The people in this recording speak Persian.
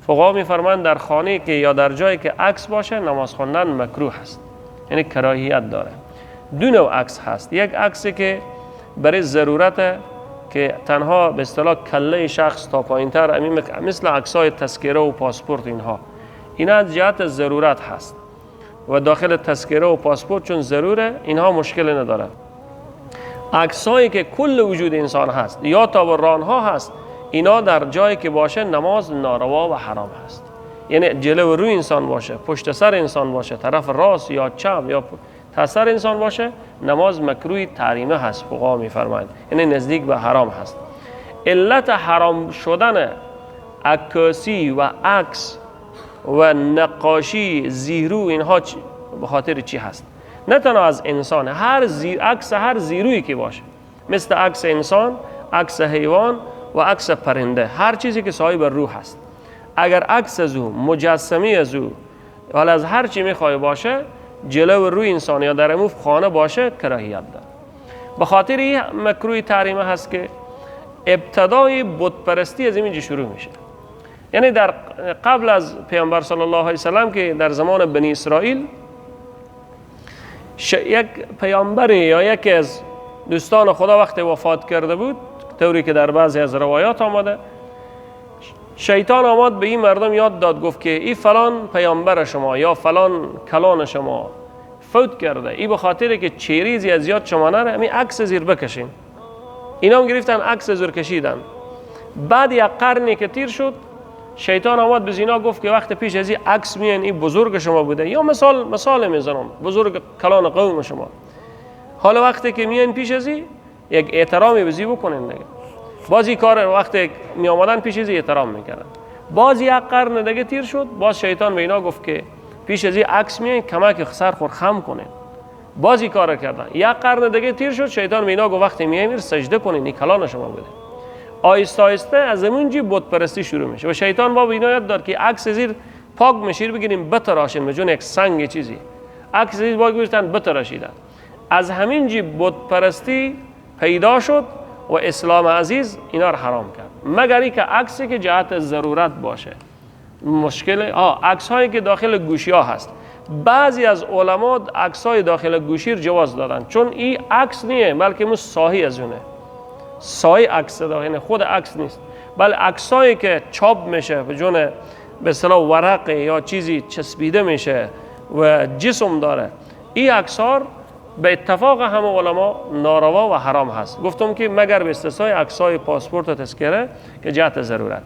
فقها میفرمایند در خانه که یا در جایی که عکس باشه نماز خواندن مکروه است، یعنی کراهیت داره. دو نوع عکس هست. یک عکسی که برای ضرورت که تنها به اصطلاح کله شخص تا پایینتر، مثل عکسای تذکره و پاسپورت، اینا از جهت ضرورت هست و داخل تذکره و پاسپورت چون ضروره اینها مشکل نداره. عکسایی که کل وجود انسان هست یا تابران ها هست، اینا در جایی که باشه نماز ناروا و حرام هست. یعنی جلو روی انسان باشه، پشت سر انسان باشه، طرف راست یا چپ یا سر انسان باشه، نماز مکروه تحریمه هست. فقها میفرمایند یعنی نزدیک به حرام هست. علت حرام شدن عکاسی و عکس و نقاشی زیرو اینها به خاطر چی هست؟ نه تنها از انسان، عکس هر زیرویی که باشه، مثل عکس انسان، عکس حیوان و عکس پرنده، هر چیزی که صاحب روح هست، اگر عکس از او، مجسمه از او، حالا از هر چی میخوای باشه، جلو روی انسان یا در اموف خانه باشه، کراهیت داره. به خاطر این مکروه تحریمه هست که ابتدای بت پرستی از اینجا شروع میشه. یعنی در قبل از پیامبر صلی الله علیه وسلم که در زمان بنی اسرائیل یک پیامبر یا یکی از دوستان خدا وقتی وفات کرده بود، طوری که در بعضی از روایات آمده، شیطان آمد به این مردم یاد داد، گفت که این فلان پیامبر شما یا فلان کلان شما فوت کرده، این به خاطر که چیریزی از یاد شما نره، همین عکس زیر بکشین. اینا هم گرفتن عکس زیر کشیدن. بعد یک قرنی که تیر شد، شیطان آمد به اینا گفت که وقت پیش از این عکس میان این بزرگ شما بوده، یا مثال میزنم بزرگ کلان قوم شما، حالا وقتی که میان پیش از این یک احترامی بزی بکنین دیگه. بازی کار وقتی می آمدن پیش از این احترام میکردن. باز یک قرن دیگه تیر شد، باز شیطان به اینا گفت که پیش از این عکس میان کمک سر خور خم کنین. بازی کار کردن. یک قرن دیگه تیر شد، شیطان به اینا گفت وقتی میایم سجده کنین، این کلان شما بوده. آیسته آیسته از همونجا بت پرستی شروع میشه و شیطان با اینا یاد داد که عکس زیر پاک میشیر بگیریم بتراشین، بجون یک سنگ چیزی عکس زیر پاک گذاشتن بتراشیدن. از همینجا بت پرستی پیدا شد و اسلام عزیز اینا رو حرام کرد، مگر اینکه عکسی که جهت ضرورت باشه. مشکل عکس هایی که داخل گوشی ها هست، بعضی از علما عکس های داخل گوشی رو جواز دادن، چون این عکس نیه بلکه مو ساهی از اونه، سایه عکس داره، خود عکس نیست، بل عکسایی که چاپ میشه به جون به اصطلاح ورق یا چیزی چسبیده میشه و جسم داره، این عکس‌ها به اتفاق همه علما ناروا و حرام هست. گفتم که مگر به استثنای عکسای پاسپورت و تذکره که جهت ضرورت.